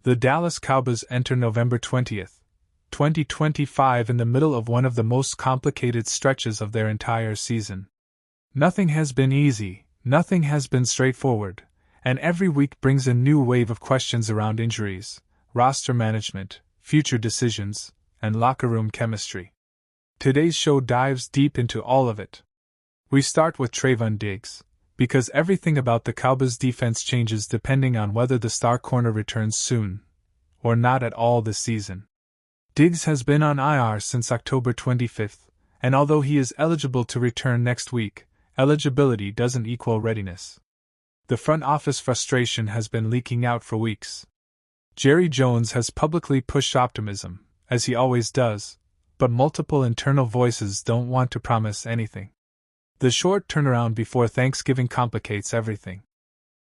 The Dallas Cowboys enter November 20th, 2025 in the middle of one of the most complicated stretches of their entire season. Nothing has been easy, nothing has been straightforward, and every week brings a new wave of questions around injuries, roster management, future decisions, and locker room chemistry. Today's show dives deep into all of it. We start with Trayvon Diggs, because everything about the Cowboys' defense changes depending on whether the star corner returns soon or not at all this season. Diggs has been on IR since October 25th, and although he is eligible to return next week, eligibility doesn't equal readiness. The front office frustration has been leaking out for weeks. Jerry Jones has publicly pushed optimism, as he always does, but multiple internal voices don't want to promise anything. The short turnaround before Thanksgiving complicates everything.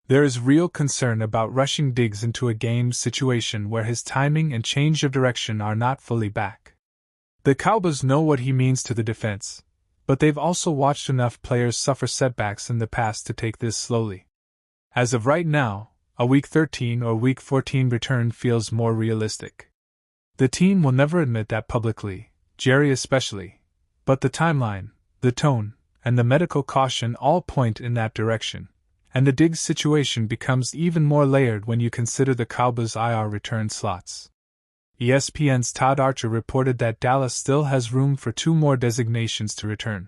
There is real concern about rushing Diggs into a game situation where his timing and change of direction are not fully back. The Cowboys know what he means to the defense, but they've also watched enough players suffer setbacks in the past to take this slowly. As of right now, a Week 13 or Week 14 return feels more realistic. The team will never admit that publicly, Jerry especially, but the timeline, the tone, and the medical caution all point in that direction, and the Diggs situation becomes even more layered when you consider the Cowboys' IR return slots. ESPN's Todd Archer reported that Dallas still has room for 2 more designations to return.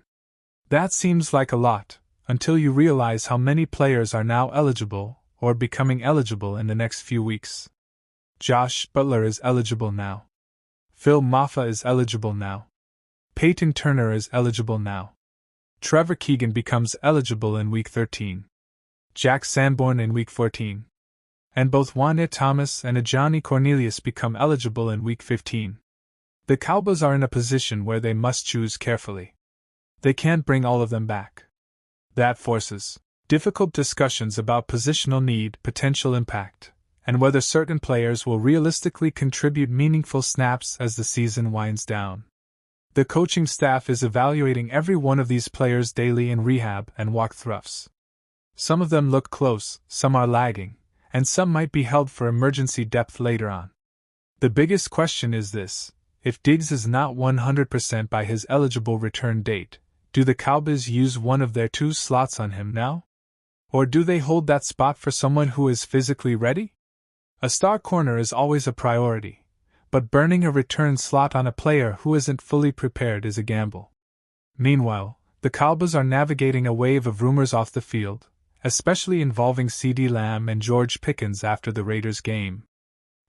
That seems like a lot, until you realize how many players are now eligible or becoming eligible in the next few weeks. Josh Butler is eligible now. Phil Maffa is eligible now. Peyton Turner is eligible now. Trevor Keegan becomes eligible in Week 13. Jack Sanborn in Week 14. And both Juan Thomas and Ajani Cornelius become eligible in Week 15. The Cowboys are in a position where they must choose carefully. They can't bring all of them back. That forces difficult discussions about positional need, potential impact, and whether certain players will realistically contribute meaningful snaps as the season winds down. The coaching staff is evaluating every one of these players daily in rehab and walkthroughs. Some of them look close, some are lagging, and some might be held for emergency depth later on. The biggest question is this: if Diggs is not 100% by his eligible return date, do the Cowboys use one of their 2 slots on him now? Or do they hold that spot for someone who is physically ready? A star corner is always a priority, but burning a return slot on a player who isn't fully prepared is a gamble. Meanwhile, the Cowboys are navigating a wave of rumors off the field, especially involving CeeDee Lamb and George Pickens after the Raiders game.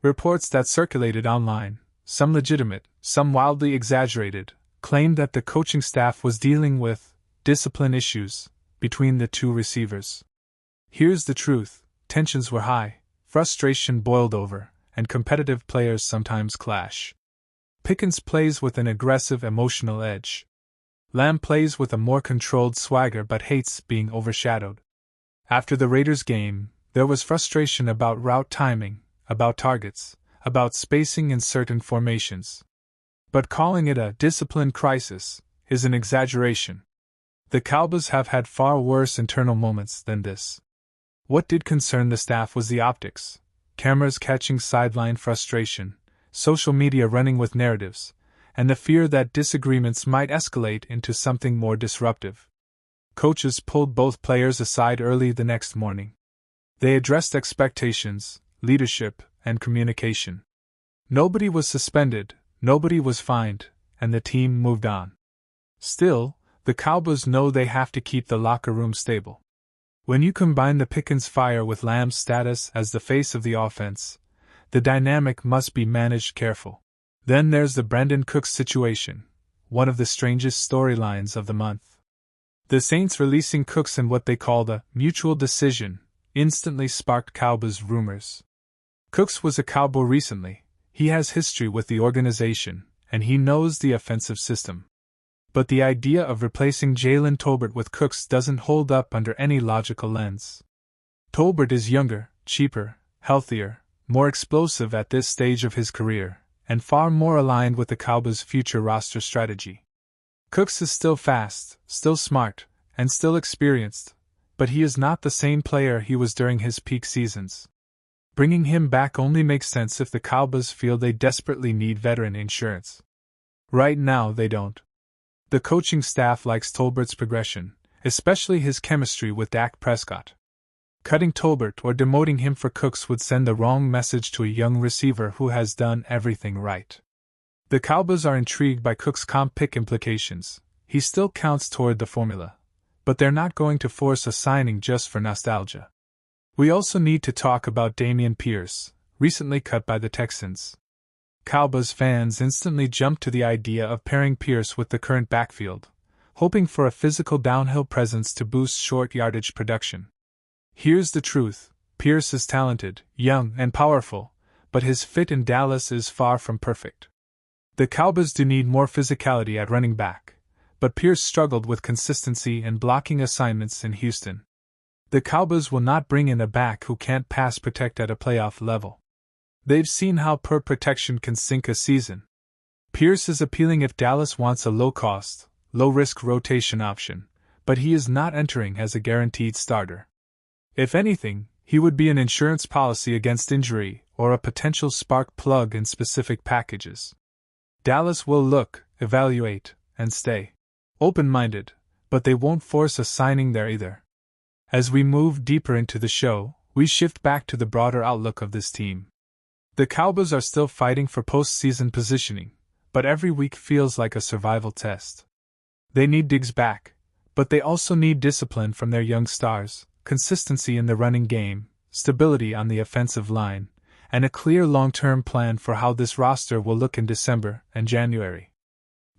Reports that circulated online, some legitimate, some wildly exaggerated, claimed that the coaching staff was dealing with discipline issues between the 2 receivers. Here's the truth: tensions were high, frustration boiled over, and competitive players sometimes clash. Pickens plays with an aggressive emotional edge. Lamb plays with a more controlled swagger but hates being overshadowed. After the Raiders game, there was frustration about route timing, about targets, about spacing in certain formations. But calling it a discipline crisis is an exaggeration. The Cowboys have had far worse internal moments than this. What did concern the staff was the optics: cameras catching sideline frustration, social media running with narratives, and the fear that disagreements might escalate into something more disruptive. Coaches pulled both players aside early the next morning. They addressed expectations, leadership, and communication. Nobody was suspended, nobody was fined, and the team moved on. Still, the Cowboys know they have to keep the locker room stable. When you combine the Pickens fire with Lamb's status as the face of the offense, the dynamic must be managed careful. Then there's the Brandon Cooks situation, one of the strangest storylines of the month. The Saints releasing Cooks in what they called a mutual decision instantly sparked Cowboys rumors. Cooks was a Cowboy recently, he has history with the organization, and he knows the offensive system. But the idea of replacing Jalen Tolbert with Cooks doesn't hold up under any logical lens. Tolbert is younger, cheaper, healthier, more explosive at this stage of his career, and far more aligned with the Cowboys' future roster strategy. Cooks is still fast, still smart, and still experienced, but he is not the same player he was during his peak seasons. Bringing him back only makes sense if the Cowboys feel they desperately need veteran insurance. Right now, they don't. The coaching staff likes Tolbert's progression, especially his chemistry with Dak Prescott. Cutting Tolbert or demoting him for Cooks would send the wrong message to a young receiver who has done everything right. The Cowboys are intrigued by Cook's comp pick implications. He still counts toward the formula, but they're not going to force a signing just for nostalgia. We also need to talk about Dameon Pierce, recently cut by the Texans. Cowboys fans instantly jumped to the idea of pairing Pierce with the current backfield, hoping for a physical downhill presence to boost short yardage production. Here's the truth: Pierce is talented, young, and powerful, but his fit in Dallas is far from perfect. The Cowboys do need more physicality at running back, but Pierce struggled with consistency and blocking assignments in Houston. The Cowboys will not bring in a back who can't pass protect at a playoff level. They've seen how poor protection can sink a season. Pierce is appealing if Dallas wants a low-cost, low-risk rotation option, but he is not entering as a guaranteed starter. If anything, he would be an insurance policy against injury or a potential spark plug in specific packages. Dallas will look, evaluate, and stay open-minded, but they won't force a signing there either. As we move deeper into the show, we shift back to the broader outlook of this team. The Cowboys are still fighting for postseason positioning, but every week feels like a survival test. They need Diggs back, but they also need discipline from their young stars, consistency in the running game, stability on the offensive line, and a clear long-term plan for how this roster will look in December and January.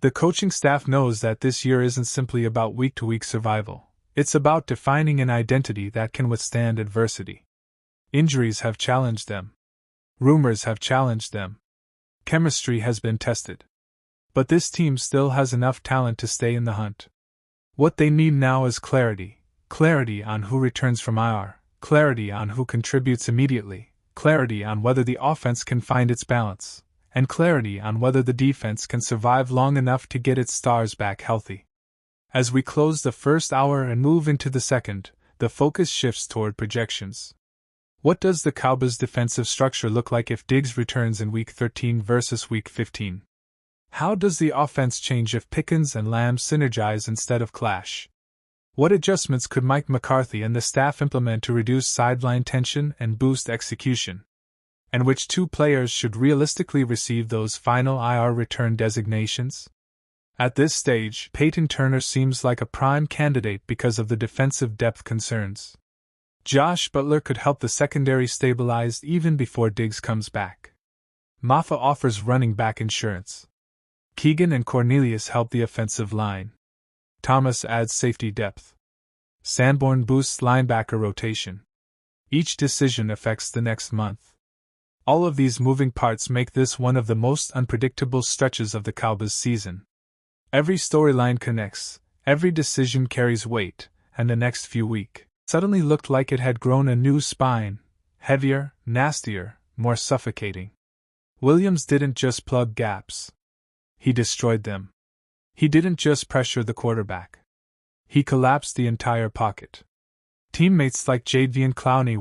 The coaching staff knows that this year isn't simply about week-to-week survival. It's about defining an identity that can withstand adversity. Injuries have challenged them. Rumors have challenged them. Chemistry has been tested. But this team still has enough talent to stay in the hunt. What they need now is clarity. Clarity on who returns from IR, clarity on who contributes immediately, clarity on whether the offense can find its balance, and clarity on whether the defense can survive long enough to get its stars back healthy. As we close the first hour and move into the second, the focus shifts toward projections. What does the Cowboys' defensive structure look like if Diggs returns in Week 13 versus Week 15? How does the offense change if Pickens and Lamb synergize instead of clash? What adjustments could Mike McCarthy and the staff implement to reduce sideline tension and boost execution? And which two players should realistically receive those final IR return designations? At this stage, Peyton Turner seems like a prime candidate because of the defensive depth concerns. Josh Butler could help the secondary stabilize even before Diggs comes back. Maffa offers running back insurance. Keegan and Cornelius help the offensive line. Thomas adds safety depth. Sanborn boosts linebacker rotation. Each decision affects the next month. All of these moving parts make this one of the most unpredictable stretches of the Cowboys season. Every storyline connects, every decision carries weight, and the next few weeks suddenly looked like it had grown a new spine, heavier, nastier, more suffocating. Williams didn't just plug gaps. He destroyed them. He didn't just pressure the quarterback. He collapsed the entire pocket. Teammates like Jadeveon Clowney